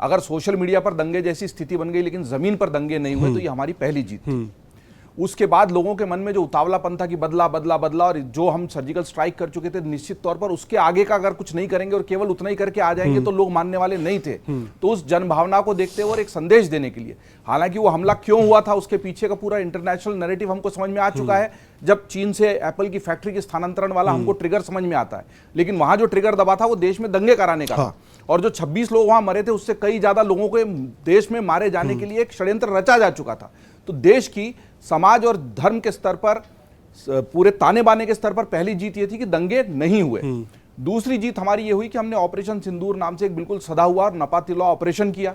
अगर social media पर दंगे जैसी स्थिति बन गई लेकिन जमीन पर दंगे नहीं हुए तो ये हमारी पहली जीत थी। उसके बाद लोगों के मन में जो उतावलापन था कि बदला बदला बदला, और जो हम सर्जिकल स्ट्राइक कर चुके थे निश्चित तौर पर उसके आगे का अगर कुछ नहीं करेंगे और केवल उतना ही करके आ जाएंगे तो लोग मानने वाले नहीं थे। तो उस जनभावना को देखते हुए और एक संदेश देने के लिए, हालांकि वो हमला क्यों हुआ था उसके पीछे का पूरा इंटरनेशनल नैरेटिव हमको समझ में आ चुका है। जब चीन से एप्पल की फैक्ट्री के स्थानांतरण वाला हमको ट्रिगर समझ में आता है, लेकिन वहां जो ट्रिगर दबा था वो देश में दंगे कराने का था। और जो 26 लोग वहां मरे थे उससे कई ज्यादा लोगों के देश में मारे जाने के लिए एक षड्यंत्र रचा जा चुका था। तो देश की समाज और धर्म के स्तर पर, पूरे ताने बाने के स्तर पर पहली जीत ये थी कि दंगे नहीं हुए। दूसरी जीत हमारी ये हुई कि हमने ऑपरेशन सिंदूर नाम से एक बिल्कुल सदा हुआ और नपातिला ऑपरेशन किया।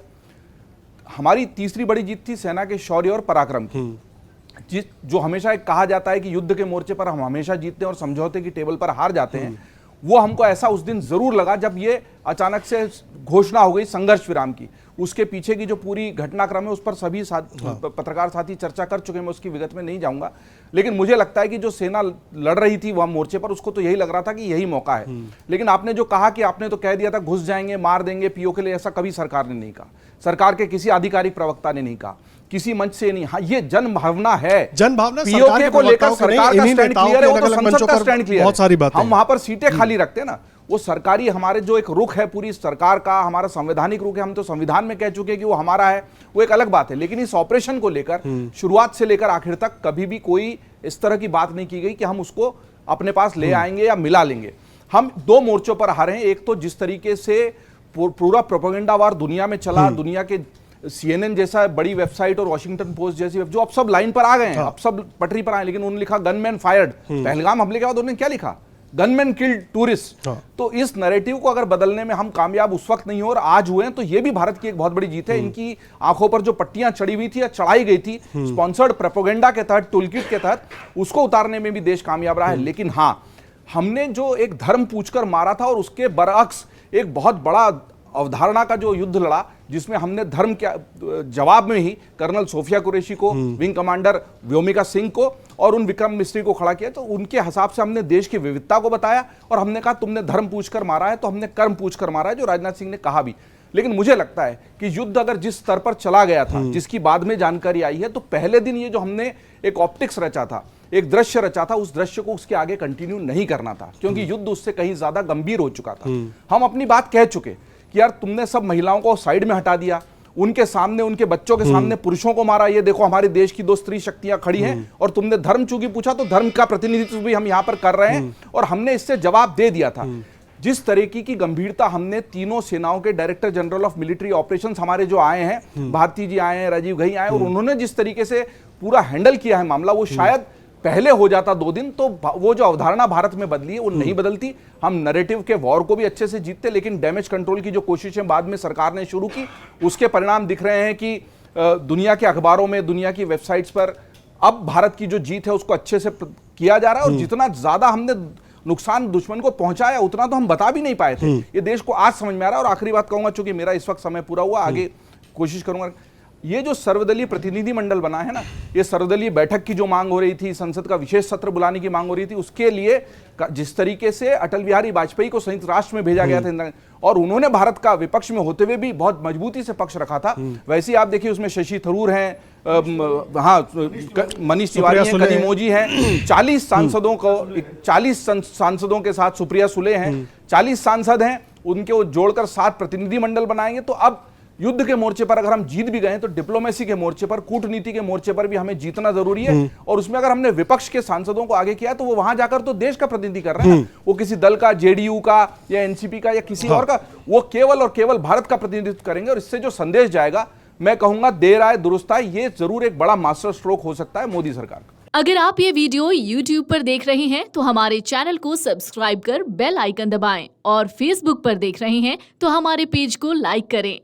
हमारी तीसरी बड़ी जीत थी सेना के शौर्य और पराक्रम की। जो हमेशा एक कहा जाता है कि युद्ध के मोर्चे पर हम हमेशा जीतते हैं और समझौते की टेबल पर हार जाते हैं, वो हमको ऐसा उस दिन जरूर लगा जब ये अचानक से घोषणा हो गई संघर्ष विराम की। उसके पीछे की जो पूरी घटनाक्रम है उस पर सभी पत्रकार साथी चर्चा कर चुके हैं, मैं उसकी विगत में नहीं जाऊंगा। लेकिन मुझे लगता है कि जो सेना लड़ रही थी वहां मोर्चे पर, उसको तो यही लग रहा था कि यही मौका है। लेकिन आपने जो कहा कि आपने तो कह दिया था घुस जाएंगे मार देंगे पीओ के लिए, ऐसा कभी सरकार ने नहीं कहा। सरकार के किसी आधिकारिक प्रवक्ता ने नहीं कहा, किसी मंच से नहीं। हाँ, ये जन भावना है, जन भावना पीओके को लेकर सरकार का स्टैंड क्लियर है, वो तो संसद का स्टैंड क्लियर है। हम वहां पर सीटें खाली रखते हैं ना, वो सरकारी हमारे जो एक रुख है पूरी सरकार का, हमारा संवैधानिक रुख है, हम तो संविधान में कह चुके हैं कि वो हमारा है, वो एक अलग बात है। लेकिन इस ऑपरेशन को लेकर शुरुआत से लेकर आखिर तक कभी भी कोई इस तरह की बात नहीं की गई कि हम उसको अपने पास ले आएंगे या मिला लेंगे। हम दो मोर्चों पर हारे हैं। एक तो जिस तरीके से पूरा प्रोपेगेंडा वार दुनिया में चला, दुनिया के CNN जैसा बड़ी वेबसाइट और वॉशिंगटन पोस्ट जैसी जो अब सब लाइन पर आ गए हैं, अब सब पटरी पर आए, लेकिन उन्होंने लिखा गनमैन फायर्ड। पहलगाम हमले के बाद उन्होंने क्या लिखा? Gunman killed tourist. तो इस नैरेटिव को अगर बदलने में हम कामयाब उस वक्त नहीं हो और आज हुए हैं, तो ये भी भारत की एक बहुत बड़ी जीत है। इनकी आंखों पर जो पट्टियां चढ़ी हुई थी या चढ़ाई गई थी स्पॉन्सर्ड प्रोपेगेंडा के तहत, टूलकिट के तहत, उसको उतारने में भी देश कामयाब रहा है। लेकिन हाँ, हमने जो एक धर्म पूछकर मारा था और उसके बरअक्स एक बहुत बड़ा अवधारणा का जो युद्ध लड़ा, जिसमें हमने धर्म के जवाब में ही कर्नल सोफिया कुरैशी को, विंग कमांडर व्योमिका सिंह को और उन विक्रम मिस्त्री को खड़ा किया। तो उनके हिसाब से हमने देश की विविधता को बताया और हमने कहा तुमने धर्म पूछकर मारा है तो हमने कर्म पूछकर मारा है, जो राजनाथ सिंह ने कहा भी। लेकिन मुझे लगता है कि युद्ध अगर जिस स्तर पर चला गया था, जिसकी बाद में जानकारी आई है, तो पहले दिन ये जो हमने एक ऑप्टिक्स रचा था, एक दृश्य रचा था, उस दृश्य को उसके आगे कंटिन्यू नहीं करना था, क्योंकि युद्ध उससे कहीं ज्यादा गंभीर हो चुका था। हम अपनी बात कह चुके कि यार तुमने सब महिलाओं को साइड में हटा दिया, उनके सामने, उनके बच्चों के सामने पुरुषों को मारा। ये देखो हमारे देश की दो स्त्री शक्तियां खड़ी हैं, और तुमने धर्म चूंकि पूछा तो धर्म का प्रतिनिधित्व भी हम यहां पर कर रहे हैं, और हमने इससे जवाब दे दिया था। जिस तरीके की गंभीरता हमने तीनों सेनाओं के director general of military operations हमारे जो आए हैं, भारती जी आए हैं, राजीव घई आए, और उन्होंने जिस तरीके से पूरा हैंडल किया है मामला, वो शायद पहले हो जाता 2 दिन तो वो जो अवधारणा भारत में बदली है वो नहीं बदलती। हम नैरेटिव के वॉर को भी अच्छे से जीतते, लेकिन डैमेज कंट्रोल की जो कोशिशें बाद में सरकार ने शुरू की, उसके परिणाम दिख रहे हैं कि दुनिया के अखबारों में, दुनिया की वेबसाइट्स पर अब भारत की जो जीत है उसको अच्छे से किया जा रहा है। और जितना ज्यादा हमने नुकसान दुश्मन को पहुंचाया उतना तो हम बता भी नहीं पाए थे। ये देश को आज समझ में आ रहा है। और आखिरी बात कहूंगा, चूंकि मेरा इस वक्त समय पूरा हुआ, आगे कोशिश करूंगा। ये जो सर्वदलीय प्रतिनिधि मंडल बना है ना, ये सर्वदलीय बैठक की जो मांग हो रही थी, संसद का विशेष सत्र बुलाने की मांग हो रही थी, उसके लिए जिस तरीके से अटल बिहारी वाजपेयी को संयुक्त राष्ट्र में भेजा गया था और उन्होंने भारत का विपक्ष में होते हुए भी बहुत मजबूती से पक्ष रखा था, वैसे ही आप देखिए उसमें शशि थरूर हैं, हाँ, मनीष तिवारी हैं, कनिमोझी हैं, 40 सांसदों को, 40 सांसदों के साथ सुप्रिया सुले हैं, 40 सांसद हैं, उनके वो जोड़कर 7 प्रतिनिधि मंडल बनाएंगे। तो अब युद्ध के मोर्चे पर अगर हम जीत भी गए तो डिप्लोमेसी के मोर्चे पर, कूटनीति के मोर्चे पर भी हमें जीतना जरूरी है। और उसमें अगर हमने विपक्ष के सांसदों को आगे किया तो वो वहां जाकर तो देश का प्रतिनिधि कर रहे हैं, वो किसी दल का, जेडीयू का या एनसीपी का या किसी और का, वो केवल और केवल भारत का प्रतिनिधित्व करेंगे। और इससे जो संदेश जाएगा, मैं कहूंगा देर आए दुरुस्त आए, ये जरूर एक बड़ा मास्टर स्ट्रोक हो सकता है मोदी सरकार का। अगर आप ये वीडियो YouTube पर देख रहे हैं तो हमारे चैनल को सब्सक्राइब कर बेल आइकन दबाएं, और Facebook पर देख रहे हैं तो हमारे पेज को लाइक करें।